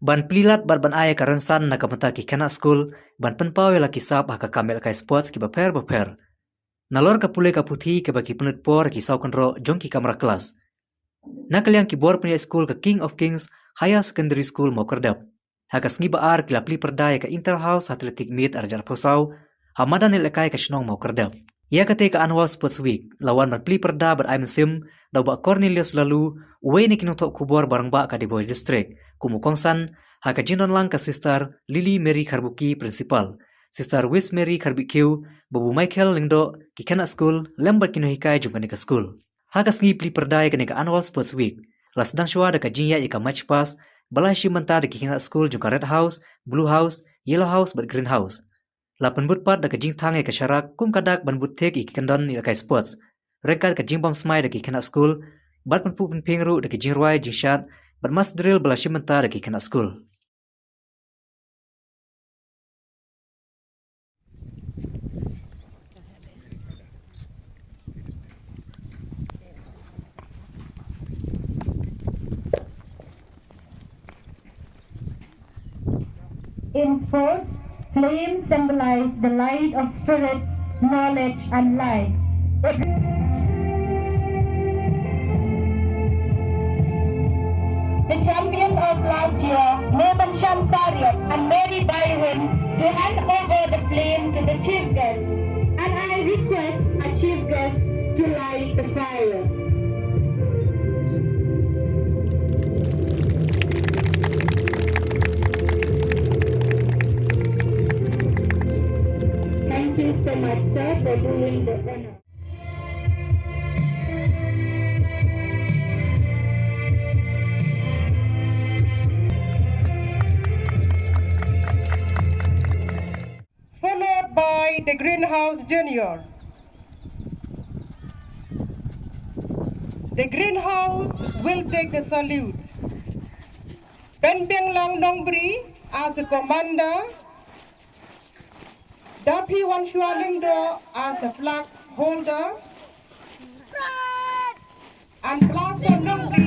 Ban pelilat ban ayah karansan nak kamata ki kena school ban penpau yang laki sap haka kamel kai sports ki baper. Nalor ka pule ka puthi ke baki penut por ki sau konro jong ki kamera kelas. Nakaliang ki bor punya school ke King of Kings Higher Secondary School Mawphor. Haka sngi baar ki lapli perdaya ke Interhouse Athletic Meet arjar posau hamadan ilakai ke Shnong Mawphor. Ia kate ke Annual Sports Week lawan ban pli perda ber Sim dau ba Cornelius lalu uwe ni kinutok kubor barang ba ka di Boy District kumu kongsan haka jinon lang ka sister Lily Mary Karbuki principal sister Wis Mary Karbikiu babu Michael Lingdo ki kena school lembar kinu hikai jungkani ka school haka sngi pli perda ke ka Annual Sports Week las dang shua da ka Jingiphuh Iphieng match pass balai shi menta de ki kena school jungka Red House Blue House Yellow House ber Green House la penbut pat da ka jing thang ka syarak kum kadak ban but thek ik kendon ni kai sports rengkat ka jing bom smai da ki kena school bat penpu penping ru da ki jing ruai jing shat bat mas drill bala shimenta da ki kena school In sports, flames symbolize the light of spirits, knowledge, and life. The champion of last year, Norman Shamsariat and Mary Byron, to hand over the flame to the chief guest. And I request our chief guest to light the fire. Thank you so much, sir, for doing the honor. Followed by the Greenhouse Junior. The Greenhouse will take the salute. Ben Biang Lang Nongbri as the commander. Dapi Wan Shua Lingdo as the flag holder. And Plaza Nongri